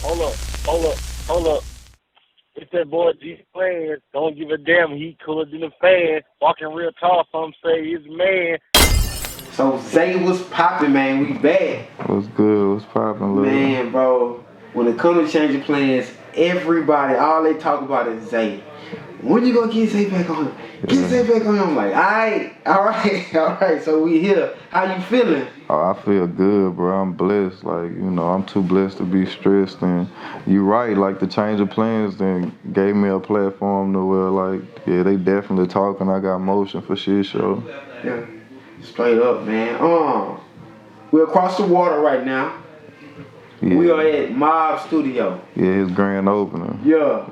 Hold up, hold up, hold up. It's that boy G Plans. Don't give a damn. He cooler than a fan. Walking real tall. Some say he's a man. So Zay was popping, man. We back. What's good? What's poppin', little? Man, bro. When it comes to changing plans, everybody, all they talk about is Zay. When you gonna get Zay back on him? Get Zay back on him. I'm like, alright. So we here. How you feeling? Oh, I feel good, bro. I'm blessed. Like, I'm too blessed to be stressed. And you right, like the change of plans then gave me a platform to where, like, yeah, they definitely talking. I got motion for shit show. Yeah. Straight up, man. We're across the water right now. Yeah. We are at Mobb Studio. Yeah, his grand opening. Yeah.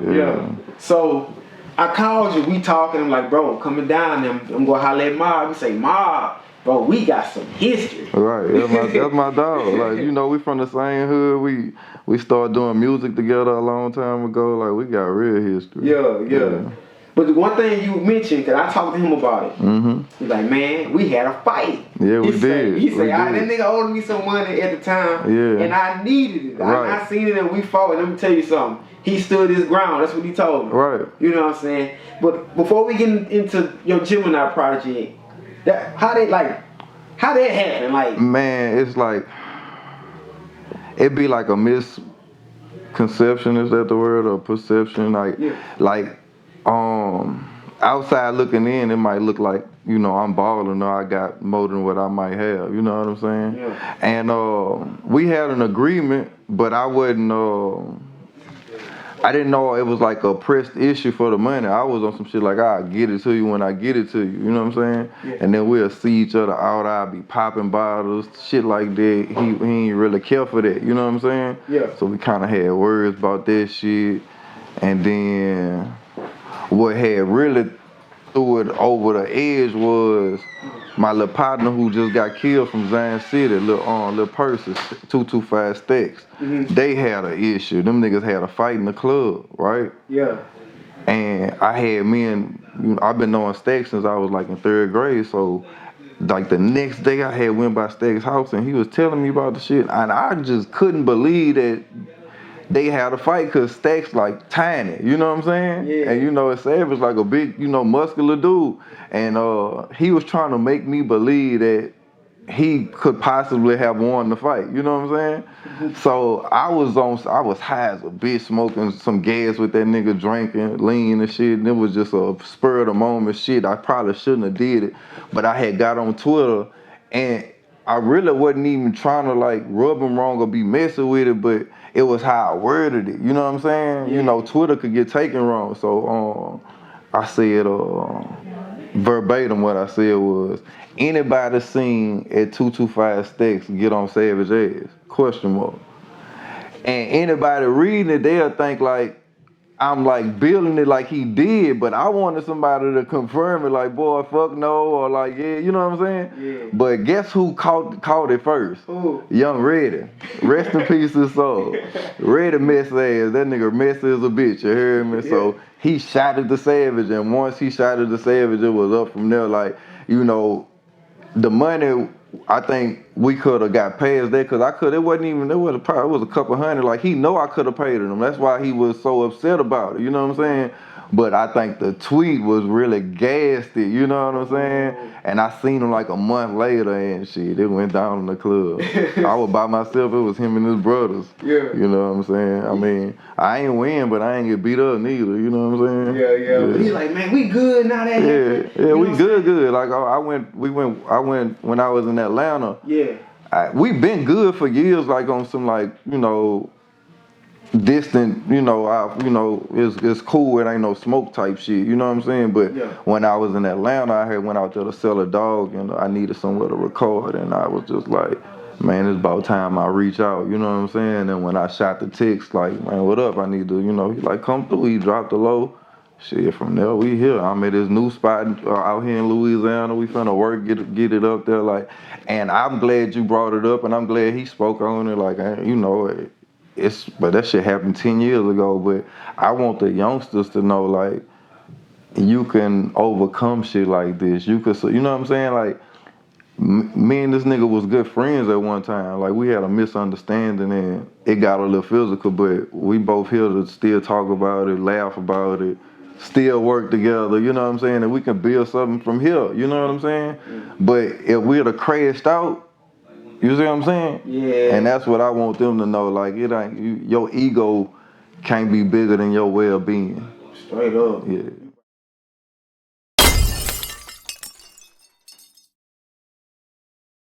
So I called you, we talking, I'm like, bro, coming down there, I'm gonna holler at Mobb. We say, Mobb, bro, we got some history. Right, that's my dog. Like, we from the same hood. We started doing music together a long time ago. Like, we got real history. Yeah. But the one thing you mentioned, cause I talked to him about it. Mm-hmm. He's like, man, we had a fight. Yeah, we did. He said, that nigga owed me some money at the time. Yeah. And I needed it. Right. I seen it and we fought. And let me tell you something. He stood his ground. That's what he told me. Right. You know what I'm saying? But before we get into your Gemini project, how that happen? Like, man, it's like it be like a misconception, is that the word, or perception? Like outside looking in, it might look like, I'm balling or I got more than what I might have, you know what I'm saying? Yeah. And we had an agreement, but I didn't know it was like a pressed issue for the money. I was on some shit like, I'll get it to you when I get it to you. You know what I'm saying? Yeah. And then we'll see each other out. I'll be popping bottles, shit like that. He ain't really care for that. You know what I'm saying? Yeah. So we kind of had words about that shit. And then what had really threw it over the edge was my little partner who just got killed from Zion City, little Purses, 225 Stacks. Mm-hmm. They had an issue. Them niggas had a fight in the club, right? Yeah. And I've been knowing Stacks since I was like in 3rd grade, so like the next day I had went by Stacks' house and he was telling me about the shit, and I just couldn't believe that they had a fight because Stacks like tiny, you know what I'm saying? Yeah. And Savage like a big, muscular dude. And he was trying to make me believe that he could possibly have won the fight, you know what I'm saying? So I was high as a bitch, smoking some gas with that nigga, drinking, lean and shit, and it was just a spur of the moment shit. I probably shouldn't have did it, but I had got on Twitter and I really wasn't even trying to like rub him wrong or be messing with it, but it was how I worded it, you know what I'm saying? Yeah. Twitter could get taken wrong, so I said verbatim what I said was, anybody seen at 225 Stacks get on Savage ass? Question mark. And anybody reading it, they'll think like I'm like building it like he did, but I wanted somebody to confirm it, like, boy, fuck no, or like, yeah, you know what I'm saying? Yeah. But guess who caught it first? Who? Young Reddy. Rest in peace his soul. Reddy mess ass. That nigga messy as a bitch, you hear me? Yeah. So he shot at the Savage, and once he shot at the Savage, it was up from there. Like, the money, I think we could have got past that because it was a couple hundred. Like, he know I could have paid him. That's why he was so upset about it. You know what I'm saying? But I think the tweet was really gassed it. You know what I'm saying? And I seen him like a month later and shit. It went down in the club. I was by myself. It was him and his brothers. Yeah. You know what I'm saying? I mean, I ain't win, but I ain't get beat up neither. You know what I'm saying? Yeah. But he's like, man, we good now. Yeah, we good. Like I went when I was in Atlanta. Yeah. We been good for years, like on some like, distant, it's cool, it ain't no smoke type shit, you know what I'm saying? But when I was in Atlanta, I had went out there to sell a dog and I needed somewhere to record, and I was just like, man, it's about time I reach out, you know what I'm saying? And when I shot the text, like, man, what up? I need to, he like, come through. He dropped the low. Shit, from there we here. I'm at this new spot out here in Louisiana. We finna work, get it up there, like. And I'm glad you brought it up, and I'm glad he spoke on it, like, but that shit happened 10 years ago. But I want the youngsters to know, like, you can overcome shit like this. You know what I'm saying? Like, me and this nigga was good friends at one time. Like, we had a misunderstanding and it got a little physical, but we both here to still talk about it, laugh about it, still work together, you know what I'm saying? And we can build something from here, you know what I'm saying? But if we'd have crashed out, you see what I'm saying? Yeah. And that's what I want them to know. Like, it ain't, your ego can't be bigger than your well-being. Straight up. Yeah.